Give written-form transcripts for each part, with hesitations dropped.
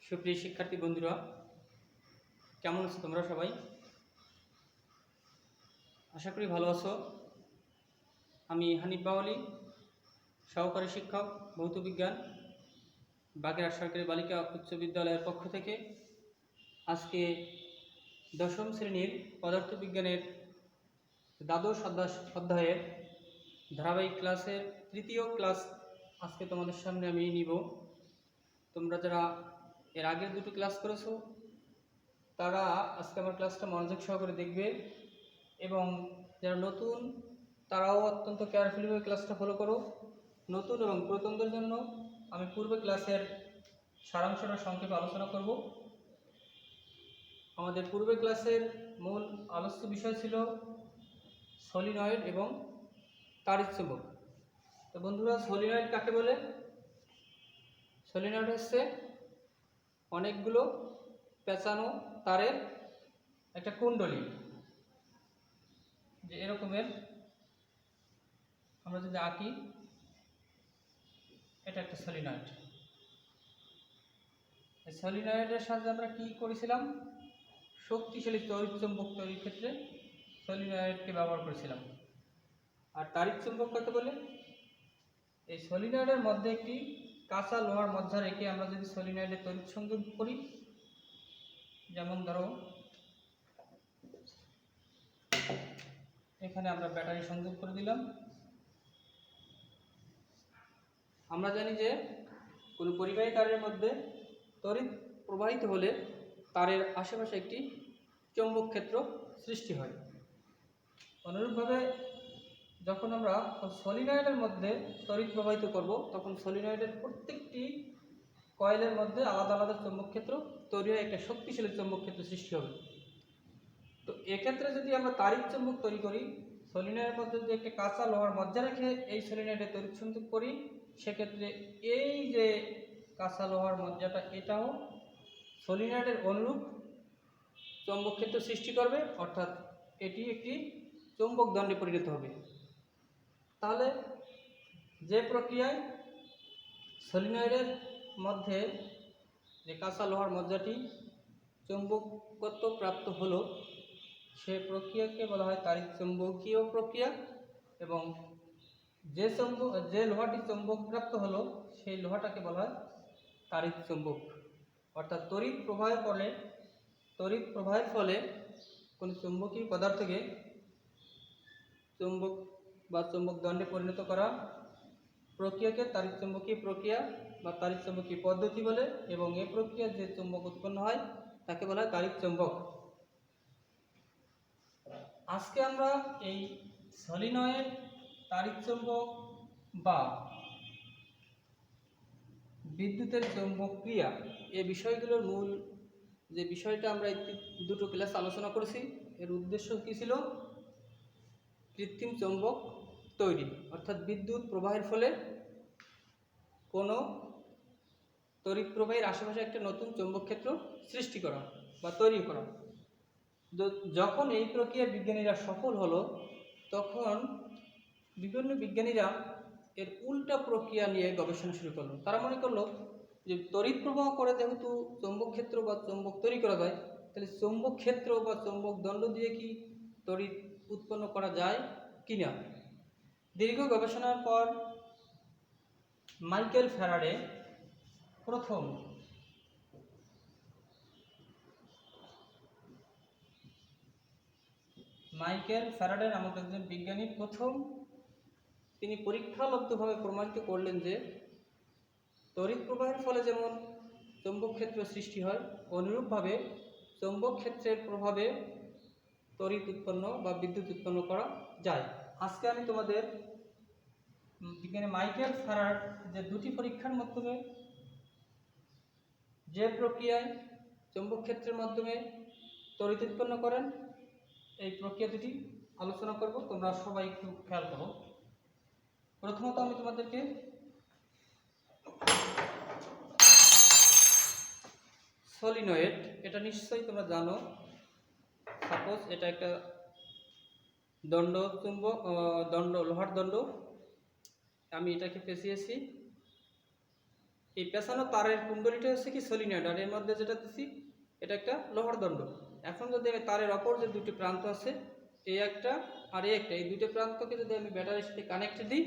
সুপ্রিয় শিক্ষার্থী বন্ধুরা, কেমন আছো তোমরা সবাই? আশা করি ভালো আছো। আমি হানিফ বাওয়ালি, সহকারী শিক্ষক ভৌত বিজ্ঞান, বাগেরহাট সরকারি বালিকা উচ্চ বিদ্যালয়ের পক্ষ থেকে আজকে দশম শ্রেণীর পদার্থবিজ্ঞানের দ্বাদশ অধ্যায়ের ধারাবাহিক ক্লাসের তৃতীয় ক্লাস আজকে তোমাদের সামনে আমি নিব। তোমরা যারা এর আগের দুটো ক্লাস করেছো তারা আজকে আমার ক্লাসটা মনোযোগ সহকারে দেখবে, এবং যারা নতুন তারাও অত্যন্ত কেয়ারফুলিভাবে ক্লাসটা ফলো করো। নতুন এবং পুরাতনদের জন্য আমি পূর্বে ক্লাসের সারাংশটা সংক্ষেপে আলোচনা করব। আমাদের পূর্বে ক্লাসের মূল আলোচ্য বিষয় ছিল সলিনয়েড এবং তাড়িৎ-চুম্বক। তো বন্ধুরা, সলিনয়েড কাকে বলে? সলিনয়েড হচ্ছে অনেকগুলো পেঁচানো তারের একটা কুণ্ডলী, যে এরকমের আমরা যদি আঁকি, এটা একটা সলিনয়েড। এই সলিনয়েডের সাথে আমরা কি করেছিলাম? শক্তিশালী তড়িৎ-চুম্বক তৈরির ক্ষেত্রে সলিনয়েডকে ব্যবহার করেছিলাম। আর তাড়িৎ-চুম্বক কাকে বলে? এই সলিনয়েডের মধ্যে একটি কাঁচা লোহার মধ্যে রেখে আমরা যদি সলিনয়েডের তড়িৎ সংযোগ করি, যেমন ধরো এখানে আমরা ব্যাটারি সংযোগ করে দিলাম। আমরা জানি যে কোনো পরিবাহী তারের মধ্যে তড়িৎ প্রবাহিত হলে তারের আশেপাশে একটি চৌম্বক ক্ষেত্র সৃষ্টি হয়। অনুরূপভাবে যখন আমরা সলিনয়েডের মধ্যে তড়িৎ প্রবাহিত করব, তখন সলিনয়েডের প্রত্যেকটি কয়েলের মধ্যে আলাদা আলাদা চৌম্বক ক্ষেত্র তৈরি হয়ে একটা শক্তিশালী চৌম্বক ক্ষেত্র সৃষ্টি হবে। তো এক্ষেত্রে যদি আমরা তাড়িৎ-চুম্বক তৈরি করি, সলিনয়েডের মধ্যে যদি একটা কাঁচা লোহার মজ্জা রেখে এই সলিনয়েডে তড়িৎ সংযোগ করি, সেক্ষেত্রে এই যে কাঁচা লোহার মজ্জাটা, এটাও সলিনয়েডের অনুরূপ চৌম্বক ক্ষেত্র সৃষ্টি করবে, অর্থাৎ এটি একটি চৌম্বক দণ্ডে পরিণত হবে। তাহলে যে প্রক্রিয়ায় সলিনয়েডের মধ্যে যে কাঁচা লোহার মজ্জাটি চৌম্বকত্ব প্রাপ্ত হলো, সে প্রক্রিয়াকে বলা হয় তাড়িৎ-চুম্বকীয় প্রক্রিয়া, এবং যে লোহাটি চৌম্বক প্রাপ্ত হলো সেই লোহাটাকে বলা হয় তাড়িৎ-চুম্বক। অর্থাৎ তড়িৎ প্রবাহের ফলে কোনো চুম্বকীয় পদার্থকে চুম্বক বা চুম্বক দণ্ডে পরিণত করা প্রক্রিয়াকে তাড়িৎ-চুম্বকীয় প্রক্রিয়া বা তাড়িৎ-চুম্বকীয় পদ্ধতি বলে, এবং এই প্রক্রিয়ায় যে চুম্বক উৎপন্ন হয় তাকে বলা হয় তাড়িৎ-চুম্বক। আজকে আমরা এই সলিনয়েড, তাড়িৎ-চুম্বক বা বিদ্যুতের চৌম্বক ক্রিয়া, এই বিষয়গুলোর মূল যে বিষয়টা আমরা এই দুটো ক্লাস আলোচনা করেছি, এর উদ্দেশ্য কী ছিল? কৃত্রিম চৌম্বক তৈরি, অর্থাৎ বিদ্যুৎ প্রবাহের ফলে কোনো তড়িৎ প্রবাহের আশেপাশে একটা নতুন চৌম্বক ক্ষেত্র সৃষ্টি করা বা তৈরি করা। যখন এই প্রক্রিয়ায় বিজ্ঞানীরা সফল হলো, তখন বিভিন্ন বিজ্ঞানীরা এর উল্টা প্রক্রিয়া নিয়ে গবেষণা শুরু করলো। তারা মনে করলো যে তড়িৎ প্রবাহ করে যেহেতু চৌম্বক ক্ষেত্র বা চৌম্বক তৈরি করা যায়, তাহলে চৌম্বক ক্ষেত্র বা চৌম্বক দণ্ড দিয়ে কি তড়িৎ উৎপন্ন করা যায় কিনা। দীর্ঘ গবেষণার পর মাইকেল ফ্যারাডে প্রথম নামক একজন বিজ্ঞানী তিনি পরীক্ষালব্ধভাবে প্রমাণিত করলেন যে তড়িৎ প্রবাহের ফলে যেমন চৌম্বক ক্ষেত্র সৃষ্টি হয়, অনুরূপভাবে চৌম্বক ক্ষেত্রের প্রভাবে তড়িৎ উৎপন্ন বা বিদ্যুৎ উৎপন্ন করা যায়। আজকে আমি তোমাদের বিজ্ঞানী মাইকেল ফ্যারাড যে দুটি পরীক্ষার মাধ্যমে যে প্রক্রিয়ায় চৌম্বক ক্ষেত্রের মাধ্যমে তড়িৎ উৎপন্ন করেন, এই প্রক্রিয়া দুটি আলোচনা করব। তোমরা সবাই একটু খেয়াল করো। প্রথমত আমি তোমাদেরকে সলিনয়েড, এটা নিশ্চয়ই তোমরা জানো। সাপোজ এটা একটা লোহার দণ্ড, আমি এটাকে পেঁচিয়েছি, এই পেঁচানো তারের কুণ্ডলীটা হচ্ছে কি সলিনয়েড, আর এর মধ্যে যেটা দিচ্ছি এটা একটা লোহার দণ্ড। এখন যদি আমি তারের অপর যে দুটি প্রান্ত আছে, এই একটা আর এই একটা, এই দুটো প্রান্তকে যদি আমি ব্যাটারির সাথে কানেক্ট দিই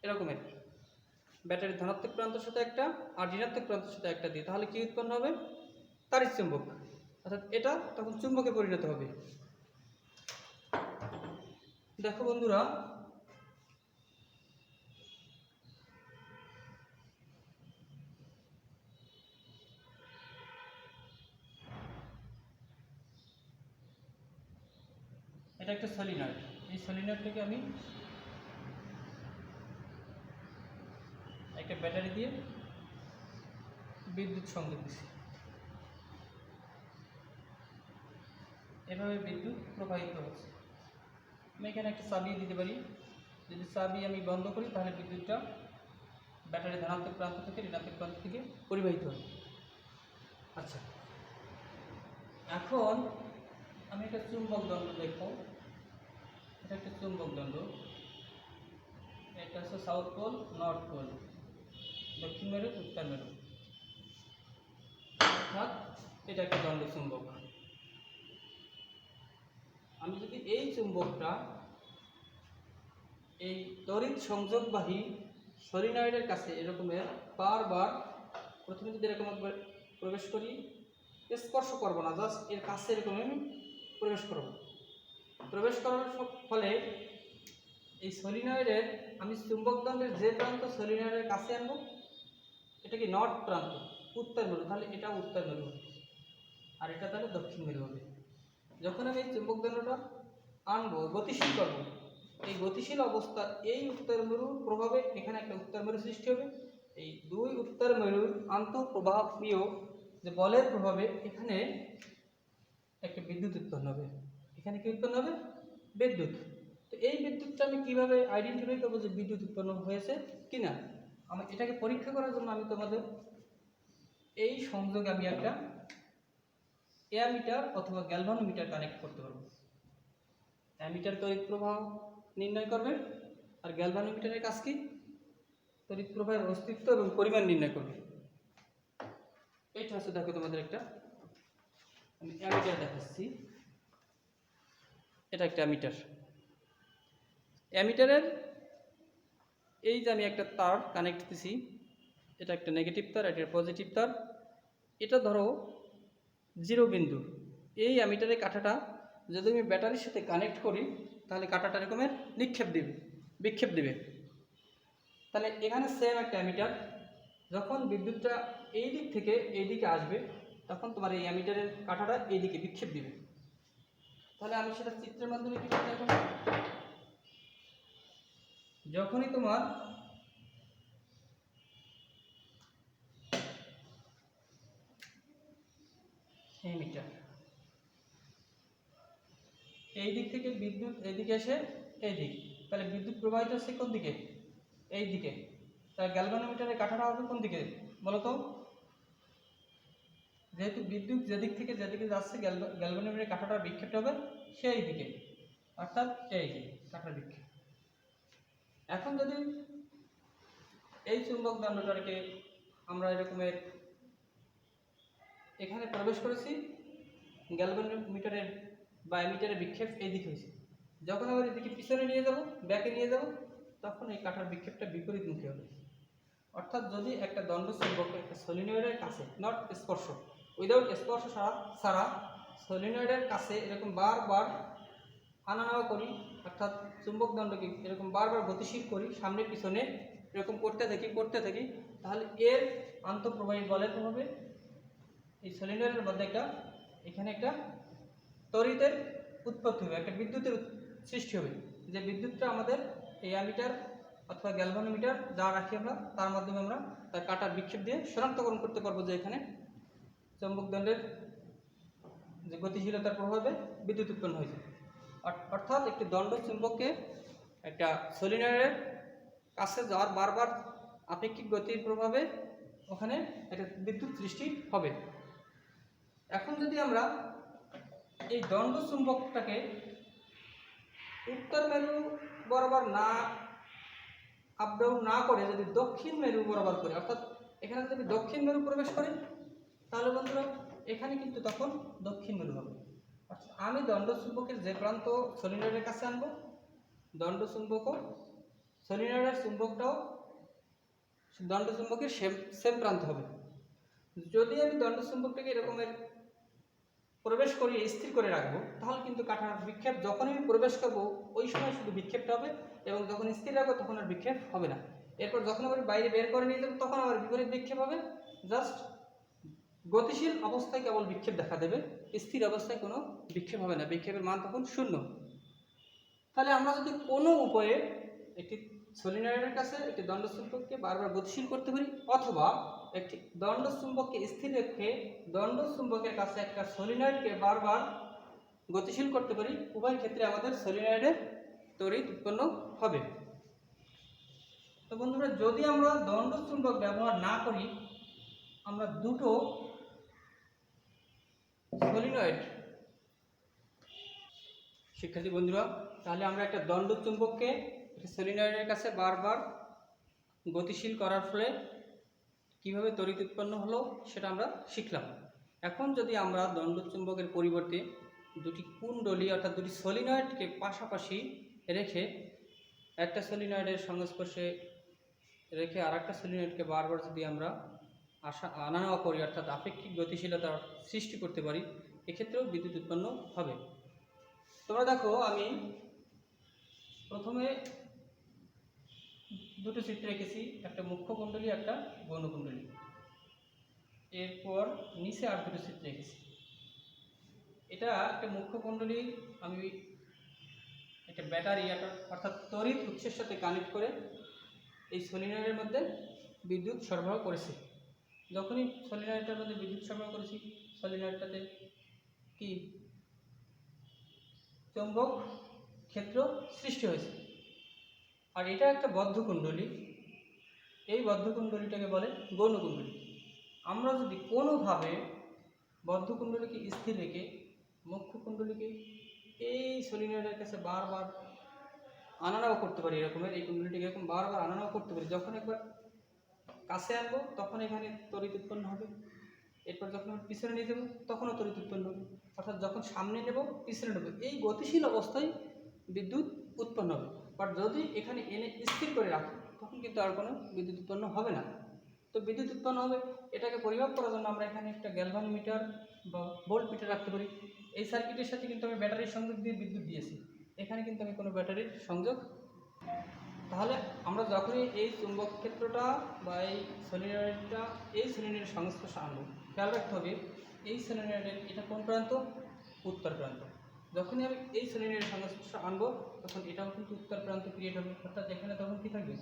এরকমের, ব্যাটারির ধনাত্মক প্রান্তের সাথে একটা আর ঋণাত্মক প্রান্তের সাথে একটা দিই, তাহলে কি উৎপন্ন হবে? তাড়িৎ চুম্বক, অর্থাৎ এটা তখন চুম্বকে পরিণত হবে। দেখো বন্ধুরা, এটা একটা সলিনয়েড। এই সলিনয়েডটাকে আমি একটা ব্যাটারি দিয়ে বিদ্যুৎ সংযোগ দিচ্ছি, এভাবে বিদ্যুৎ প্রবাহিত হচ্ছে। আমি এখানে একটা চাবি দিতে পারি, যদি চাবি আমি বন্ধ করি তাহলে বিদ্যুৎটা ব্যাটারির ধনাত্মক প্রান্ত থেকে ঋণাত্মক প্রান্ত থেকে পরিবাহিত হবে। আচ্ছা, এখন আমি একটা চুম্বক দণ্ড দেখব। এটা একটা চুম্বক দণ্ড, এটা হচ্ছে সাউথ পোল নর্থ পোল, দক্ষিণ মেরু উত্তর মেরু, অর্থাৎ এটা একটা দণ্ড চুম্বক। আমি যদি এই চুম্বকটা এই তড়িৎ সংযোগবাহী সলিনয়েডের কাছে এরকমের বারবার, প্রথমে যদি এরকম একবার প্রবেশ করি, স্পর্শ করব না, জাস্ট এর কাছে এরকম আমি প্রবেশ করব। প্রবেশ করার ফলে এই সলিনয়েডের আমি চুম্বক দণ্ডের যে প্রান্ত সলিনয়েডের কাছে আনবো, এটা কি নর্থ প্রান্ত, উত্তর মেরু, তাহলে এটা উত্তর মেরু হবে, আর এটা তাহলে দক্ষিণ মেরু হবে। যখন আমি এই চুম্বক দণ্ডটা আনবো, গতিশীল করব, এই গতিশীল অবস্থা এই উত্তর মেরুর প্রভাবে এখানে একটা উত্তর মেরু সৃষ্টি হবে। এই দুই উত্তর মেরুর আন্তঃপ্রবাহীয় যে বলের প্রভাবে এখানে একটা বিদ্যুৎ উৎপন্ন হবে। এখানে কি উৎপন্ন হবে? বিদ্যুৎ। তো এই বিদ্যুৎটা আমি কিভাবে আইডেন্টিফাই করবো যে বিদ্যুৎ উৎপন্ন হয়েছে কিনা? আমি এটাকে পরীক্ষা করার জন্য আমি তোমাদের এই সংযোগে আমি একটা অ্যামিটার অথবা গ্যালভানোমিটার কানেক্ট করতে পারবো। অ্যামিটার তড়িৎ প্রবাহ নির্ণয় করবে, আর গ্যালভানোমিটারের কাজ কি? তড়িৎ প্রবাহের অস্তিত্ব এবং পরিমাণ নির্ণয় করবে। এইটা হচ্ছে, দেখো তোমাদের একটা আমি অ্যামিটার দেখাচ্ছি। এটা একটা অ্যামিটার। অ্যামিটারের এই যে আমি একটা তার কানেক্ট দিছি, এটা একটা নেগেটিভ তার, এটা পজিটিভ তার। এটা ধরো জিরো বিন্দু। এই অ্যামিটারের কাঁটাটা যদি আমি ব্যাটারির সাথে কানেক্ট করি তাহলে কাঁটাটা এরকমের বিক্ষেপ দিবে। তাহলে এখানে সেম একটা অ্যামিটার, যখন বিদ্যুৎটা এই দিক থেকে এই দিকে আসবে তখন তোমার এই অ্যামিটারের কাঁটাটা এই দিকে বিক্ষেপ দিবে। তাহলে আমি সেটা চিত্রের মাধ্যমে কীভাবে দেখো? যখনই তোমার অ্যামিটার এই দিক থেকে বিদ্যুৎ এইদিকে এসে এই দিক, তাহলে বিদ্যুৎ প্রবাহিত হচ্ছে কোন দিকে? এই দিকে। তাহলে গ্যালভানোমিটারের কাঁটাটা হবে কোন দিকে বলো তো? যেহেতু বিদ্যুৎ যেদিক থেকে যেদিকে যাচ্ছে গ্যালভানোমিটারের কাঁটাটার বিক্ষেপটা হবে সেই দিকে, অর্থাৎ এই যে কাঁটার বিক্ষেপ। এখন যদি এই চুম্বক দণ্ডটাকে আমরা এরকমের এখানে প্রবেশ করেছি, গ্যালভানোমিটারের বা অ্যামিটারের বিক্ষেপ এই দিকে হয়েছে, যখন আবার এদিকে পিছনে নিয়ে যাব, ব্যাকে নিয়ে যাব, তখন এই কাঁটার বিক্ষেপটা বিপরীতমুখী হবে। অর্থাৎ যদি একটা দণ্ড চুম্বক একটা সলিনয়েডের কাছে, নট স্পর্শ, উইদাউট স্পর্শ ছাড়া সলিনয়েডের কাছে এরকম বারবার আনা নেওয়া করি, অর্থাৎ চুম্বক দণ্ডকে এরকম বারবার গতিশীল করি, সামনে পিছনে এরকম করতে থাকি, তাহলে এর আন্তঃপ্রবাহী বলের প্রভাবে এই সলিনয়েডের মধ্যে এখানে একটা তড়িতের উৎপত্তি হবে, একটা বিদ্যুতের সৃষ্টি হবে। যে বিদ্যুৎটা আমাদের এই অ্যামিটার অথবা গ্যালভানোমিটার যা রাখি আমরা, তার মাধ্যমে আমরা তার কাঁটার বিক্ষেপ দিয়ে শনাক্তকরণ করতে পারবো যে এখানে চৌম্বক দণ্ডের যে গতিশীলতার প্রভাবে বিদ্যুৎ উৎপন্ন হয়েছে। অর্থাৎ একটি দণ্ড চুম্বককে একটা সলিনয়েডের কাছে যাওয়ার বারবার আপেক্ষিক গতির প্রভাবে ওখানে একটা বিদ্যুৎ সৃষ্টি হবে। এখন যদি আমরা এই দণ্ড চুম্বকটাকে উত্তর মেরু বরাবর না আপ ডাউন না করে যদি দক্ষিণ মেরু বরাবর করে, অর্থাৎ এখানে যদি দক্ষিণ মেরু প্রবেশ করে তাহলে বন্ধুরা এখানে কিন্তু তখন দক্ষিণ মেরু হবে। অর্থাৎ আমি দণ্ড চুম্বকের যে প্রান্ত সলিনয়েডের কাছে আনবো, দণ্ড চুম্বকও সলিনয়েডের চুম্বকটাও দণ্ড চুম্বকের সেম প্রান্ত হবে। যদি আমি দণ্ড চুম্বকটাকে এরকমের প্রবেশ করিয়ে স্থির করে রাখবো তাহলে কিন্তু কাঠার বিক্ষেপ যখনই আমি প্রবেশ করবো ওই সময় শুধু বিক্ষেপটা হবে, এবং যখন স্থির রাখবো তখন আর বিক্ষেপ হবে না। এরপর যখন আবার বাইরে বের করে নিয়ে যাবো তখন আবার বিপরীত বিক্ষেপ হবে। জাস্ট গতিশীল অবস্থায় কেবল বিক্ষেপ দেখা দেবে, স্থির অবস্থায় কোনো বিক্ষেপ হবে না, বিক্ষেপের মান তখন শূন্য। তাহলে আমরা যদি কোনো উপায়ে একটি সলিনয়েডের কাছে একটি দণ্ড চুম্বককে বারবার গতিশীল করতে পারি, অথবা একটি দণ্ড চুম্বককে স্থির রেখে দণ্ড চুম্বকের কাছে একটা সলিনয়েডকে বারবার গতিশীল করতে পারি, উভয় ক্ষেত্রে আমাদের সলিনয়েডের তড়িৎ উৎপন্ন হবে। তো বন্ধুরা, যদি আমরা দণ্ড চুম্বক ব্যবহার না করি, আমরা দুটো সলিনয়েড, শিক্ষার্থী বন্ধুরা, তাহলে আমরা একটা দণ্ড চুম্বককে সলিনয়েডের কাছে বারবার গতিশীল করার ফলে কিভাবে তড়িৎ উৎপন্ন হলো সেটা আমরা শিখলাম। এখন যদি আমরা দণ্ড চুম্বকের পরিবর্তে দুটি কুণ্ডলী অর্থাৎ দুটি সলিনয়েডকে পাশাপাশি রেখে একটা সলিনয়েডের সংস্পর্শে রেখে আর একটা সলিনয়েডকে বারবার যদি আমরা আনা নেওয়া করি, অর্থাৎ আপেক্ষিক গতিশীলতার সৃষ্টি করতে পারি, এক্ষেত্রেও বিদ্যুৎ উৎপন্ন হবে। তোমরা দেখো, আমি প্রথমে দুটো চিত্র রেখেছি, একটা মুখ্য কুণ্ডলী, একটা গৌণ কুণ্ডলী। এরপর নিচে আর দুটো চিত্র রেখেছি। এটা একটা মুখ্য কুণ্ডলী, আমি একটা ব্যাটারি অর্থাৎ তড়িৎ উৎসের সাথে কানেক্ট করে এই সলিনয়েডের মধ্যে বিদ্যুৎ সরবরাহ করেছি। যখনই সলিনয়েডটার মধ্যে বিদ্যুৎ সরবরাহ করেছি, সলিনয়েডটাতে কি চৌম্বক ক্ষেত্র সৃষ্টি হয়েছে। আর এটা একটা বদ্ধ কুণ্ডলী, এই বদ্ধ কুণ্ডলীটাকে বলে গৌণ কুণ্ডলী। আমরা যদি কোনোভাবে বদ্ধ কুণ্ডলীকে স্থির রেখে মুখ্য কুণ্ডলীকে এই সলিনয়েডের কাছে বারবার আনা নেওয়া করতে পারি, এরকমের এই কুণ্ডলীটিকে এরকম বারবার আনা নেওয়া করতে পারি, যখন একবার কাছে আনবো তখন এখানে তড়িৎ উৎপন্ন হবে, এরপর যখন আমরা পিছনে নিয়ে যাবো তখনও তড়িৎ উৎপন্ন হবে, অর্থাৎ যখন সামনে নেব পিছনে নেব, এই গতিশীল অবস্থায় বিদ্যুৎ উৎপন্ন হবে। বাট যদি এখানে এনে স্থির করে রাখি তখন কিন্তু আর কোনো বিদ্যুৎ উৎপন্ন হবে না। তো বিদ্যুৎ উৎপন্ন হবে, এটাকে পরিমাপ করার জন্য আমরা এখানে একটা গ্যালভানোমিটার বা ভোল্ট মিটার রাখতে পারি। এই সার্কিটের সাথে কিন্তু আমি ব্যাটারির সংযোগ দিয়ে বিদ্যুৎ দিয়েছি, এখানে কিন্তু আমি কোনো ব্যাটারির সংযোগ। তাহলে আমরা যখনই এই চুম্বক ক্ষেত্রটা বা এই সলিনয়েডটা এই সলিনয়েডের সংস্পর্শে আনবো, খেয়াল রাখতে হবে এই সলিনয়েডের এটা কোন প্রান্ত? উত্তর প্রান্ত। যখনই আমি এই সলিনয়েডের সংস্পর্শে আনবো তখন এটাও কিন্তু উত্তর প্রান্ত ক্রিয়েট হবে, অর্থাৎ এখানে তখন কী থাকবে?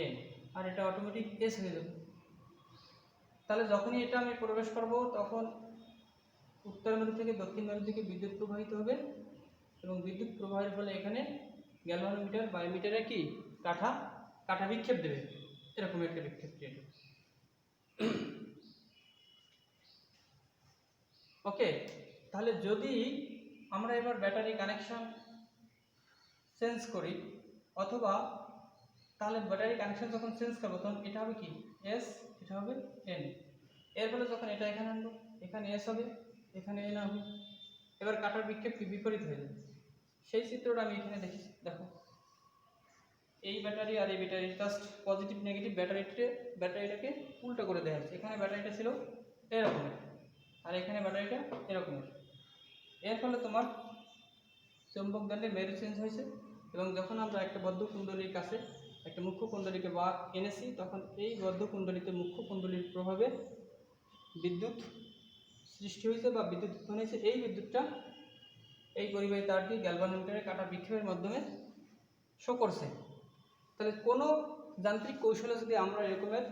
এন, আর এটা অটোমেটিক এস হয়ে যাবে। তাহলে যখনই এটা আমি প্রবেশ করব তখন উত্তর মেরু থেকে দক্ষিণ মেরুর দিকে বিদ্যুৎ প্রবাহিত হবে, এবং বিদ্যুৎ প্রবাহের ফলে এখানে গ্যালভানোমিটার বা মিটারে কি কাঠা বিক্ষেপ দেবে, এরকম একটা বিক্ষেপ ক্রিয়েট হবে। ওকে, তাহলে যদি আমরা এবার ব্যাটারি কানেকশন চেঞ্জ করি, অথবা তাহলে ব্যাটারি কানেকশন যখন চেঞ্জ করবো তখন এটা হবে কি? এস, এটা হবে এন। এর ফলে যখন এটা এখানে আনবো এখানে এস হবে, এখানে এন হবে। এবার কাটার বিক্ষেপ কি বিপরীত হয়ে যাবে। সেই চিত্রটা আমি এখানে দেখেছি। দেখো, এই ব্যাটারি আর এই ব্যাটারি জাস্ট পজিটিভ নেগেটিভ ব্যাটারিটাকে উল্টো করে দেওয়া হচ্ছে। এখানে ব্যাটারিটা ছিল এরকমের আর এখানে ব্যাটারিটা এরকমের। এর ফলে তোমার চৌম্বক দণ্ডের মেরু চেঞ্জ হয়েছে, এবং যখন আমরা একটা বদ্ধ কুণ্ডলীর কাছে একটা মুখ্য কুণ্ডলীকে বা এনেছি তখন এই বদ্ধ কুণ্ডলীতে মুখ্য কুণ্ডলীর প্রভাবে বিদ্যুৎ সৃষ্টি হয়েছে বা বিদ্যুৎ উৎপন্ন হয়েছে। এই বিদ্যুৎটা এই পরিবাহী তার দিয়ে গ্যালভানোমিটারে কাটা বিক্ষেপের মাধ্যমে শো করছে। তাহলে কোনো যান্ত্রিক কৌশলে যদি আমরা এরকমের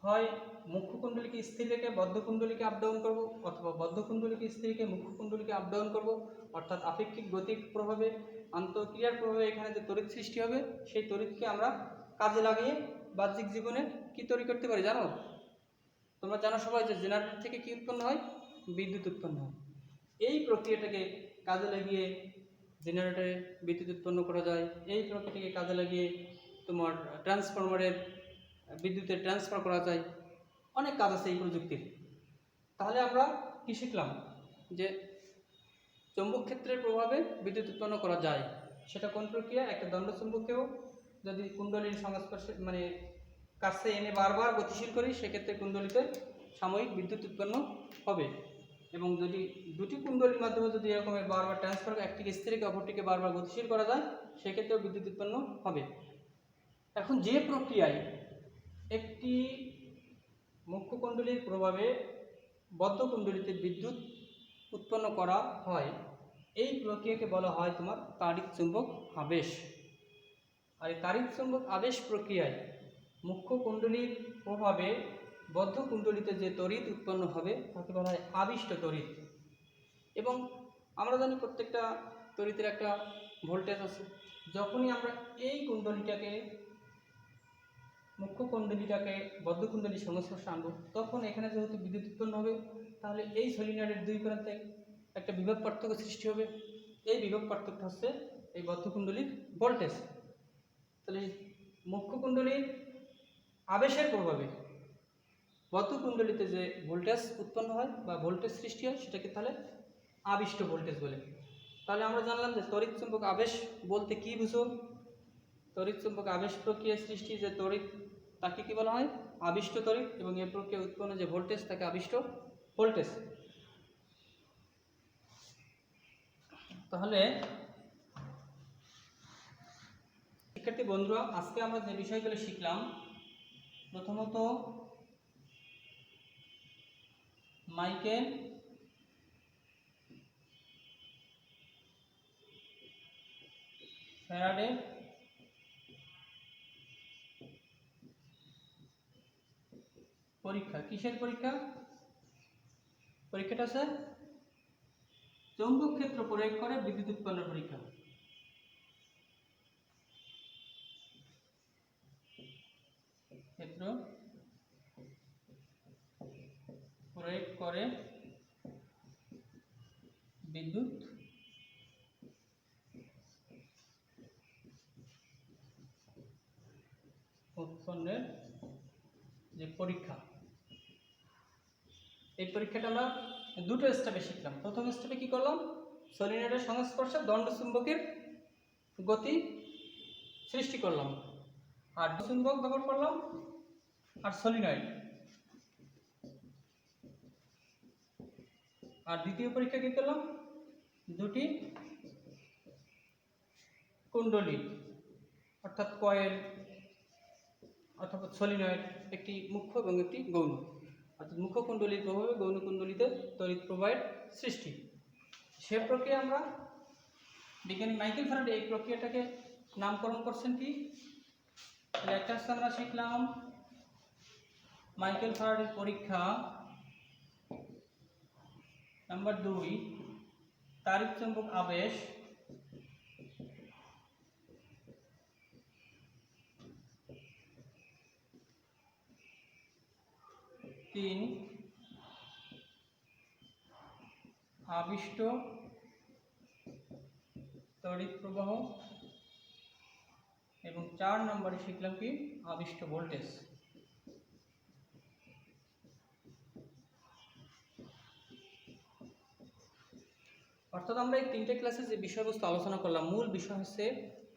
হয় মুখ্য কুণ্ডলীকে স্থির রেখে বদ্ধ কুণ্ডলীকে আপ ডাউন করবো, অথবা বদ্ধ কুণ্ডলীকে স্থির রেখে মুখ্য কুণ্ডলীকে আপ ডাউন করবো, অর্থাৎ আপেক্ষিক গতির প্রভাবে আন্তঃক্রিয়ার প্রভাবে এখানে যে তড়িৎ সৃষ্টি হবে সেই তড়িৎকে আমরা কাজে লাগিয়ে বাহ্যিক জীবনে কি তৈরি করতে পারি জানো? তোমরা জানো সবাই যে জেনারেটর থেকে কি উৎপন্ন হয়? বিদ্যুৎ উৎপন্ন হয়। এই প্রক্রিয়াটাকে কাজে লাগিয়ে জেনারেটরে বিদ্যুৎ উৎপন্ন করা যায়। এই প্রক্রিয়াটাকে কাজে লাগিয়ে তোমার ট্রান্সফরমারের বিদ্যুতের ট্রান্সফার করা যায়, অনেক কাজ আছে এই প্রযুক্তির। তাহলে আমরা কি শিখলাম? যে চৌম্বক ক্ষেত্রের প্রভাবে বিদ্যুৎ উৎপন্ন করা যায়। সেটা কোন প্রক্রিয়া? একটা দণ্ডচুম্বককেও যদি কুণ্ডলীর সংস্পর্শে মানে কাছে এনে বারবার গতিশীল করি, সেক্ষেত্রে কুণ্ডলীতে সাময়িক বিদ্যুৎ উৎপন্ন হবে। এবং যদি দুটি কুণ্ডলীর মাধ্যমে যদি এরকমের বারবার ট্রান্সফার, একটিকে স্থিরকে অপরটিকে বারবার গতিশীল করা যায়, সেক্ষেত্রেও বিদ্যুৎ উৎপন্ন হবে। এখন যে প্রক্রিয়ায় একটি মুখ্য কুণ্ডলীর প্রভাবে বদ্ধ কুণ্ডলীতে বিদ্যুৎ উৎপন্ন করা হয়, এই প্রক্রিয়াকে বলা হয় তোমার তাড়িৎ চুম্বক আবেশ। আর এই তাড়িৎ চুম্বক আবেশ প্রক্রিয়ায় মুখ্য কুণ্ডলীর প্রভাবে বদ্ধ কুণ্ডলীতে যে তড়িৎ উৎপন্ন হবে তাকে বলা হয় আবিষ্ট তড়িৎ। এবং আমরা জানি প্রত্যেকটা তড়িতের একটা ভোল্টেজ আছে। যখনই আমরা এই কুণ্ডলীটাকে মুখ্য কুণ্ডলীটাকে বদ্ধ কুণ্ডলীর সংস্পর্শে আনবো, তখন এখানে যেহেতু বিদ্যুৎ উৎপন্ন হবে, তাহলে এই সলিনয়েডের দুই প্রান্তে একটা বিভব পার্থক্য সৃষ্টি হবে। এই বিভব পার্থক্য হচ্ছে এই বদ্ধ কুণ্ডলীর ভোল্টেজ। তাহলে মুখ্য কুণ্ডলীর আবেশের প্রভাবে বদ্ধ কুণ্ডলীতে যে ভোল্টেজ উৎপন্ন হয় বা ভোল্টেজ সৃষ্টি হয়, সেটাকে তাহলে আবিষ্ট ভোল্টেজ বলে। তাহলে আমরা জানলাম যে তড়িৎ চুম্বক আবেশ বলতে কি বুঝো? তড়িৎ চুম্বক আবেশ প্রক্রিয়া সৃষ্টি যে তড়িৎ, তাকে কি বলা হয়? আবিষ্ট তড়িৎ। এবং এই প্রক্রিয়া উৎপন্ন যে ভোল্টেজ, তাকে আবিষ্ট ভোল্টেজ। তাহলে শিক্ষার্থী বন্ধুরা, আজকে আমরা যে বিষয়গুলো শিখলাম, প্রথমত মাইকেল ফ্যারাডে পরীক্ষা। কিসের পরীক্ষা? পরীক্ষাটা আছে চৌম্বক ক্ষেত্র প্রয়োগ করে বিদ্যুৎ উৎপন্নের পরীক্ষা। ক্ষেত্র প্রয়োগ করে বিদ্যুৎ উৎপন্নের যে পরীক্ষা, এই পরীক্ষাটা আমরা দুটো স্টেপে শিখলাম। প্রথম স্টেপে কি করলাম? সলিনয়েডের সংস্পর্শে দণ্ডচুম্বকের গতি সৃষ্টি করলাম, আর চুম্বক ব্যবহার করলাম, আর সলিনয়েড। আর দ্বিতীয় পরীক্ষা কি করলাম? দুটি কুণ্ডলী অর্থাৎ কয়েল অথবা সলিনয়েড, একটি মুখ্য এবং একটি গৌণ। অর্থাৎ মুখ্য কুণ্ডলীর প্রভাবে গৌণ কুণ্ডলীতে তড়িৎ প্রবাহের সৃষ্টি। সে প্রক্রিয়া আমরা বিজ্ঞানী মাইকেল ফ্যারাডে এই প্রক্রিয়াটাকে নামকরণ করছেন কি? একটা আমরা শিখলাম মাইকেল ফ্যারাডের পরীক্ষা। নাম্বার 2 তাড়িৎ চুম্বক আবেশ। তিন আবিষ্ট তড়িৎ প্রবাহ। এবং 4 নম্বরে শিখলাম কি? আবিষ্ট ভোল্টেজ। অর্থাৎ আমরা এই তিনটে ক্লাসে যে বিষয়বস্তু আলোচনা করলাম, মূল বিষয় হচ্ছে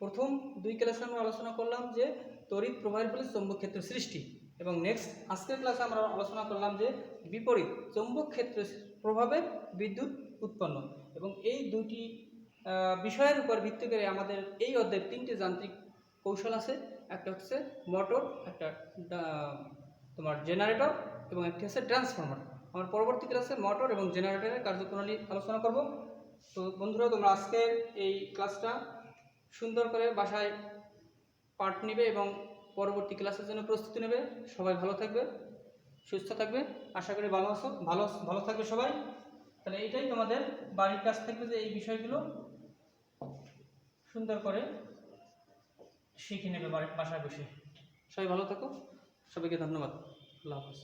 প্রথম 2 ক্লাসে আমরা আলোচনা করলাম যে তড়িৎ প্রবাহের ফলে চৌম্বক ক্ষেত্র সৃষ্টি, এবং নেক্সট আজকের ক্লাসে আমরা আলোচনা করলাম যে বিপরীত চৌম্বক ক্ষেত্রের প্রভাবে বিদ্যুৎ উৎপন্ন। এবং এই দুটি বিষয়ের উপর ভিত্তি করে আমাদের এই অধ্যায়ে 3টে যান্ত্রিক কৌশল আছে। একটা হচ্ছে মোটর, একটা তোমার জেনারেটর, এবং একটি হচ্ছে ট্রান্সফরমার। আমরা পরবর্তী ক্লাসে মোটর এবং জেনারেটরের কার্যপ্রণালী আলোচনা করব। তো বন্ধুরা, তোমরা আজকের এই ক্লাসটা সুন্দর করে বাসায় পাঠ নেবে এবং পরবর্তী ক্লাসের জন্য প্রস্তুতি নেবে। সবাই ভালো থাকবে, সুস্থ থাকবে, আশা করি ভালো থাকবে সবাই। তাহলে এইটাই তোমাদের বাড়ির কাছ থাকবে যে এই বিষয়গুলো সুন্দর করে শিখে নেবে বাসায় বসে। সবাই ভালো থাকো, সবাইকে ধন্যবাদ। আল্লাহ হাফেজ।